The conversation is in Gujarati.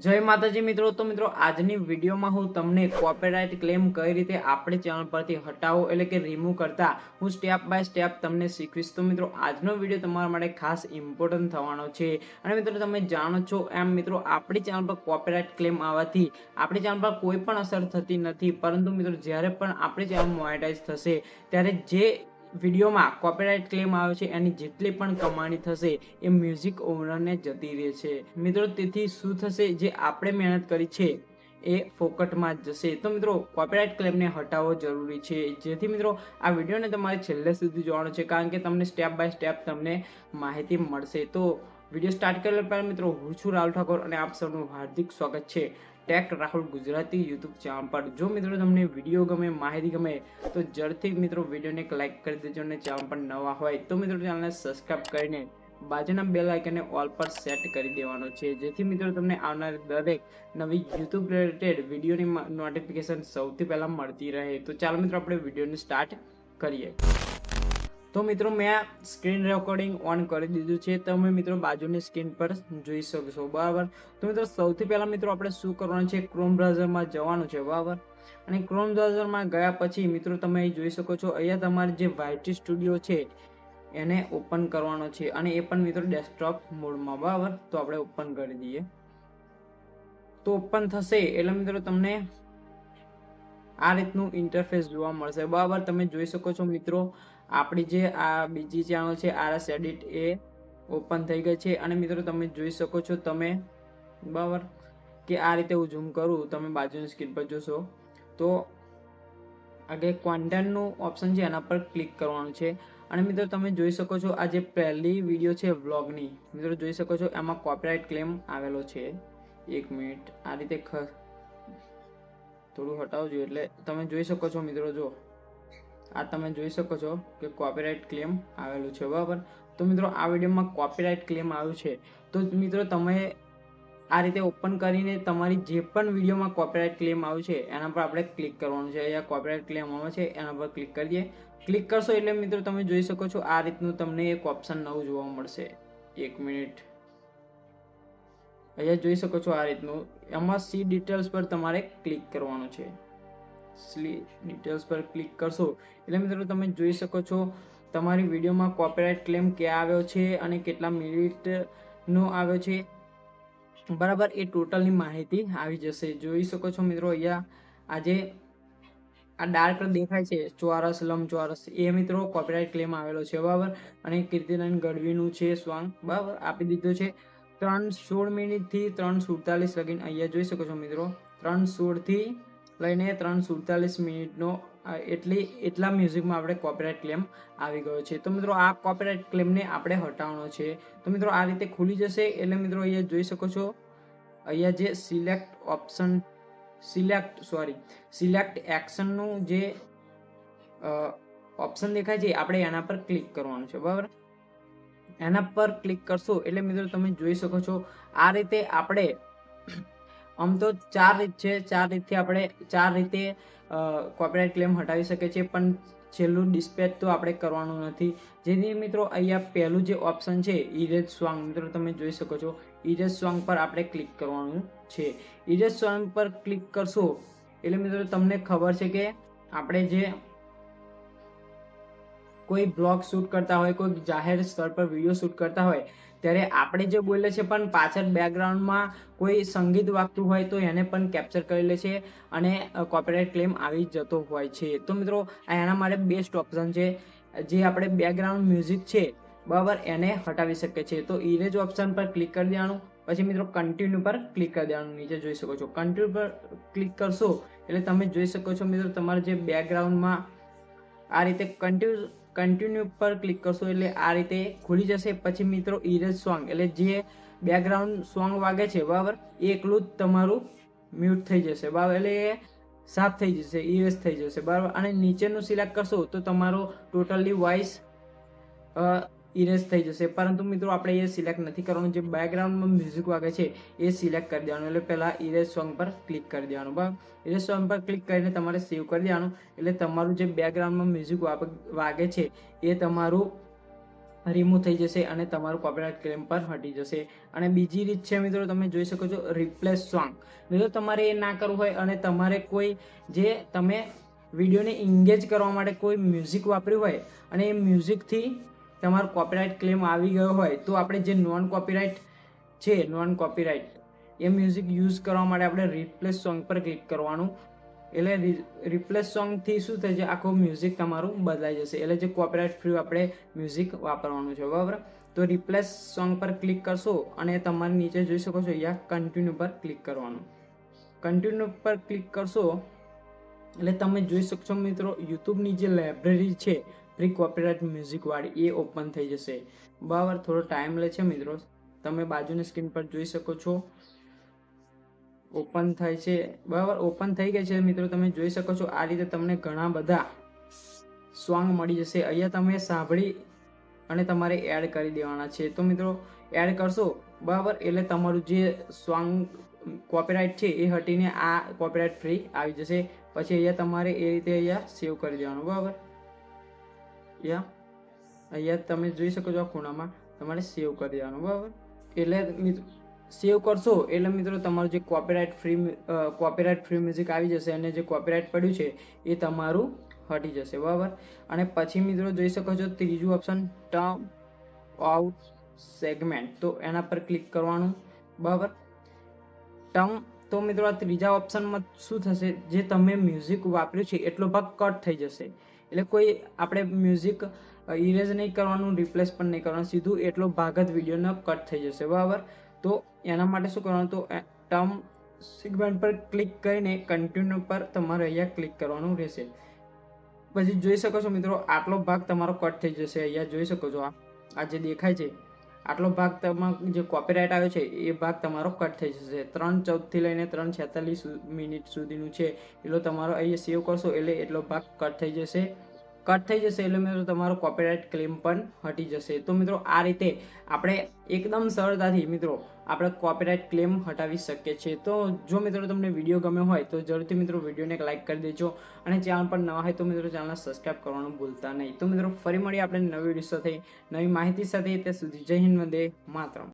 જય માતાજી મિત્રો. તો મિત્રો આજની વિડીયોમાં હું તમને કોપીરાઇટ ક્લેમ કઈ રીતે આપણી ચેનલ પરથી હટાવો એટલે કે રિમૂવ કરતા હું સ્ટેપ બાય સ્ટેપ તમને શીખવીશ. તો મિત્રો આજનો વિડીયો તમારા માટે ખાસ ઇમ્પોર્ટન્ટ થવાનો છે. અને મિત્રો તમે જાણો છો એમ મિત્રો આપણી ચેનલ પર કોપીરાઇટ ક્લેમ આવવાથી આપણી ચેનલ પર કોઈ પણ અસર થતી નથી, પરંતુ મિત્રો જ્યારે પણ આપણી ચેનલ મોનેટાઇઝ થશે ત્યારે જે વિડીયોમાં કોપીરાઇટ ક્લેમ આવે છે એની જેટલી પણ કમાણી થશે એ મ્યુઝિક ઓનરને જતી રહે છે મિત્રો. તેથી શું થશે, જે આપણે મહેનત કરી છે એ ફોકટમાં જ જશે. તો મિત્રો કોપીરાઇટ ક્લેમને હટાવવો જરૂરી છે, જેથી મિત્રો આ વિડીયોને તમારે છેલ્લે સુધી જોવાનો છે, કારણ કે તમને સ્ટેપ બાય સ્ટેપ તમને માહિતી મળશે. તો વિડીયો સ્ટાર્ટ કર્યા પહેલાં મિત્રો હું છું રાહુલ ઠાકોર અને આપ સૌનું હાર્દિક સ્વાગત છે tech Rahul Gujarati YouTube channel પર. જો મિત્રો તમને વિડીયો ગમે, માહિતી ગમે તો ઝડપથી મિત્રો વિડીયોને એક લાઇક કરી દેજો, અને ચેનલ પર નવા હોય તો મિત્રો ચેનલને સબસ્ક્રાઇબ કરીને બાજુના બેલ આઇકનને ઓલ પર સેટ કરી દેવાનો છે, જેથી મિત્રો તમને આવનારી દરેક નવી યુટ્યુબ રિલેટેડ વિડીયોની નોટિફિકેશન સૌથી પહેલાં મળતી રહે. તો ચાલો મિત્રો આપણે વિડીયોને સ્ટાર્ટ કરીએ. તો મિત્રો મેં સ્ક્રીન રેકોર્ડિંગ ઓન કરી દીધું છે, તમે મિત્રો બાજુની સ્ક્રીન પર જોઈ શકશો. બરાબર. તો મિત્રો સૌથી પહેલાં મિત્રો આપણે શું કરવાનું છે, ક્રોમ બ્રાઉઝરમાં જવાનું છે. બરાબર. અને ક્રોમ બ્રાઉઝરમાં ગયા પછી મિત્રો તમે અહીં જોઈ શકો છો, અહીંયા તમારે જે વાયટી સ્ટુડિયો છે એને ઓપન કરવાનો છે, અને એ પણ મિત્રો ડેસ્કટોપ મોડમાં. બરાબર. તો આપણે ઓપન કરી દઈએ. તો ઓપન થશે એટલે મિત્રો તમને આ રીતનું ઇન્ટરફેસ જોવા મળશે. બરાબર. તમે જોઈ શકો છો મિત્રો આપણી જે આ બીજી ચેનલ છે આરએસ એડિટ એ ઓપન થઈ ગઈ છે. અને મિત્રો તમે જોઈ શકો છો તમે, બરાબર, કે આ રીતે હું ઝૂમ કરું, તમે બાજુની સ્ક્રીન પર જોશો તો આગળ કોન્ટેન્ટનું ઓપ્શન છે એના પર ક્લિક કરવાનું છે. અને મિત્રો તમે જોઈ શકો છો આ જે પહેલી વિડીયો છે વ્લોગની, મિત્રો જોઈ શકો છો એમાં કોપીરાઇટ ક્લેમ આવેલો છે. એક મિનિટ, આ રીતે થોડું હટાવજો એટલે તમે જોઈ શકો છો મિત્રો. જો આ તમે જોઈ શકો છો કે કોપીરાઇટ ક્લેમ આવેલું છે. બરાબર. તો મિત્રો આ વિડીયોમાં કોપીરાઇટ ક્લેમ આવ્યું છે, તો મિત્રો તમે આ રીતે ઓપન કરીને તમારી જે પણ વિડીયોમાં કોપીરાઇટ ક્લેમ આવ્યું છે એના પર આપણે ક્લિક કરવાનું છે. અહીંયા કોપીરાઇટ ક્લેમ આવે છે એના પર ક્લિક કરીએ. ક્લિક કરશો એટલે મિત્રો તમે જોઈ શકો છો આ રીતનું તમને એક ઓપ્શન નવું જોવા મળશે. એક મિનિટ, અહીંયા જોઈ શકો છો આ રીતનું, એમાં સી ડિટેલ્સ પર તમારે ક્લિક કરવાનું છે. ડિટેલ્સ પર ક્લિક કરશો એટલે મિત્રો તમે જોઈ શકો છો તમારી વિડીયોમાં કોપીરાઇટ ક્લેમ ક્યાં આવ્યો છે અને કેટલા મિનિટનો આવ્યો છે. બરાબર. એ ટોટલની માહિતી આવી જશે. જોઈ શકો છો મિત્રો અહીંયા આજે આ ડાર્ક દેખાય છે ચોરસ, લંબચોરસ, એ મિત્રો કોપીરાઇટ ક્લેમ આવેલો છે. બરાબર. અને કીર્તિદાન ગઢવીનું છે સોંગ. બરાબર, આપી દીધું છે 3:16 મિનિટથી 3:47 લગીને. અહીંયા જોઈ શકો છો મિત્રો 3:16 થી લઈને 3:47 મિનિટનો એટલા મ્યુઝિકમાં આપણે કોપીરાઇટ ક્લેમ આવી ગયો છે. તો મિત્રો આ કોપીરાઇટ ક્લેમને આપણે હટાવવાનો છે. તો મિત્રો આ રીતે ખુલી જશે એટલે મિત્રો અહીંયા જોઈ શકો છો, અહીંયા જે સિલેક્ટ એક્શનનું જે ઓપ્શન દેખાય છે આપણે એના પર ક્લિક કરવાનું છે. બરાબર. એના પર ક્લિક કરશો એટલે મિત્રો તમે જોઈ શકો છો આ રીતે આપણે આમ તો 4 રીત છે, 4 રીતથી આપણે 4 રીતે કોપીરાઇટ ક્લેમ હટાવી શકીએ છીએ, પણ છેલ્લું ડિસ્પેચ તો આપણે કરવાનું નથી. જેથી મિત્રો અહીંયા પહેલું જે ઓપ્શન છે ઇરેજ સોંગ, મિત્રો તમે જોઈ શકો છો ઇરેજ સોંગ પર આપણે ક્લિક કરવાનું છે. ઇરેજ સોંગ પર ક્લિક કરશો એટલે મિત્રો તમને ખબર છે કે આપણે જે કોઈ બ્લોગ શૂટ કરતા હોય, કોઈ જાહેર સ્થળ પર વિડીયો શૂટ કરતા હોય ત્યારે આપણે જે બોલે છે પણ પાછળ બેકગ્રાઉન્ડમાં કોઈ સંગીત વાગતું હોય તો એને પણ કેપ્ચર કરી લે છે અને કોપીરાઇટ ક્લેમ આવી જતો હોય છે. તો મિત્રો એના માટે બેસ્ટ ઓપ્શન છે જે આપણે બેકગ્રાઉન્ડ મ્યુઝિક છે, બરાબર, એને હટાવી શકીએ છીએ. તો ઇરેજ ઓપ્શન પર ક્લિક કરી દેવાનું, પછી મિત્રો કન્ટિન્યુ પર ક્લિક કરી દેવાનું. નીચે જોઈ શકો છો કન્ટિન્યુ પર ક્લિક કરશો એટલે તમે જોઈ શકો છો મિત્રો તમારે જે બેકગ્રાઉન્ડમાં આ રીતે કન્ટિન્યુ પર ક્લિક કરશો એટલે આ રીતે ખુલી જશે. પછી મિત્રો ઇરેજ સોંગ એટલે જે બેકગ્રાઉન્ડ સોંગ વાગે છે, બરાબર, એ એકલું જ તમારું મ્યુટ થઈ જશે. બરાબર, એટલે એ સાફ થઈ જશે, ઇરેજ થઈ જશે. બરાબર. અને નીચેનું સિલેક્ટ કરશો તો તમારો ટોટલી વોઇસ ઇરેજ થઈ જશે. પરંતુ મિત્રો આપણે એ સિલેક્ટ નથી કરવાનું, જે બેકગ્રાઉન્ડમાં મ્યુઝિક વાગે છે એ સિલેક્ટ કરી દેવાનું. એટલે પહેલાં ઇરેજ સોંગ પર ક્લિક કરી દેવાનું. બરાબર. ઇરેજ સોંગ પર ક્લિક કરીને તમારે સેવ કરી દેવાનું. એટલે તમારું જે બેકગ્રાઉન્ડમાં મ્યુઝિક વાગે છે એ તમારું રિમૂવ થઈ જશે અને તમારું કોપીરાઇટ ક્લેમ પર હટી જશે. અને બીજી રીત છે મિત્રો, તમે જોઈ શકો છો રિપ્લેસ સોંગ. મિત્રો તમારે એ ના કરવું હોય અને તમારે કોઈ જે તમે વિડીયોને એન્ગેજ કરવા માટે કોઈ મ્યુઝિક વાપર્યું હોય અને એ મ્યુઝિકથી તમારો કોપીરાઇટ ક્લેમ આવી ગયો હોય, તો આપણે જે નોન કોપીરાઇટ છે, નોન કોપીરાઇટ એ મ્યુઝિક યુઝ કરવા માટે આપણે રિપ્લેસ સોંગ પર ક્લિક કરવાનું. એટલે રિપ્લેસ સોંગથી શું થાય છે, આખું મ્યુઝિક તમારું બદલાઈ જશે. એટલે જે કોપીરાઇટ ફ્રી આપણે મ્યુઝિક વાપરવાનું છે, બરાબર. તો રિપ્લેસ સોંગ પર ક્લિક કરશો અને તમારે નીચે જોઈ શકો છો અહીંયા કન્ટિન્યુ પર ક્લિક કરવાનું. કન્ટિન્યુ પર ક્લિક કરશો એટલે તમે જોઈ શકશો મિત્રો, યુટ્યુબની જે લાઇબ્રેરી છે ફ્રી કોપીરાઇટ મ્યુઝિકવાળી, એ ઓપન થઈ જશે, બરાબર. થોડો ટાઈમ લે છે મિત્રો, તમે બાજુની સ્ક્રીન પર જોઈ શકો છો ઓપન થાય છે, બરાબર. ઓપન થઈ ગઈ છે મિત્રો, તમે જોઈ શકો છો. આ રીતે તમને ઘણા બધા સોંગ મળી જશે. અહીંયા તમે સાંભળી અને તમારે એડ કરી દેવાના છે. તો મિત્રો એડ કરશો, બરાબર, એટલે તમારું જે સોંગ કોપીરાઇટ છે એ હટીને આ કોપીરાઇટ ફ્રી આવી જશે. પછી અહીંયા તમારે એ રીતે અહીંયા સેવ કરી દેવાનું, બરાબર. અહીંયા તમે જોઈ શકો છો આ ખૂણામાં તમારે સેવ કરી દેવાનું, બરાબર. એટલે સેવ કરશો એટલે મિત્રો તમારું જે કોપીરાઇટ ફ્રી મ્યુઝિક આવી જશે અને જે કોપીરાઇટ પડ્યું છે એ તમારું હટી જશે, બરાબર. અને પછી મિત્રો જોઈ શકો છો ત્રીજું ઓપ્શન ટર્મ આઉટ સેગમેન્ટ, તો એના પર ક્લિક કરવાનું, બરાબર. તો મિત્રો આ ત્રીજા ઓપ્શનમાં શું થશે, જે તમે મ્યુઝિક વાપર્યું છે એટલો ભાગ કટ થઈ જશે. એટલે કોઈ આપણે મ્યુઝિક ઇરેઝ નહીં કરવાનું, રિપ્લેસ પણ નહીં કરવાનું, સીધું એટલો ભાગ જ વિડીયોનો કટ થઈ જશે, બરાબર. તો એના માટે શું કરવાનું, તો ટર્મ સેગમેન્ટ પર ક્લિક કરીને કન્ટિન્યુ પર તમારે અહીંયા ક્લિક કરવાનું રહેશે. પછી જોઈ શકો છો મિત્રો આટલો ભાગ તમારો કટ થઈ જશે. અહીંયા જોઈ શકો છો આ જે દેખાય છે આટલો ભાગ તમારો જે કોપીરાઇટ આવ્યો છે એ ભાગ તમારો કટ થઈ જશે. 3:14 થી લઈને 3:46 મિનિટ સુધીનું છે. એટલો તમારો અહીંયા સેવ કરશો એટલે એટલો ભાગ કટ થઈ જશે. એટલે મિત્રો તમારો કોપીરાઇટ ક્લેમ પણ હટી જશે. તો મિત્રો આ રીતે આપણે એકદમ સરળતાથી મિત્રો આપણે કોપીરાઇટ ક્લેમ હટાવી શકીએ છીએ. તો જો મિત્રો તમને વિડીયો ગમ્યો હોય તો જરૂરથી મિત્રો વિડીયોને એક લાઇક કરી દેજો અને ચેનલ પર નવા હોય તો મિત્રો ચેનલને સબસ્ક્રાઇબ કરવાનું ભૂલતા નહીં. તો મિત્રો ફરી મળીએ આપણે નવી વિડીયો સાથે, નવી માહિતી સાથે. ત્યાં સુધી જય હિન્દ, વંદે માતરમ.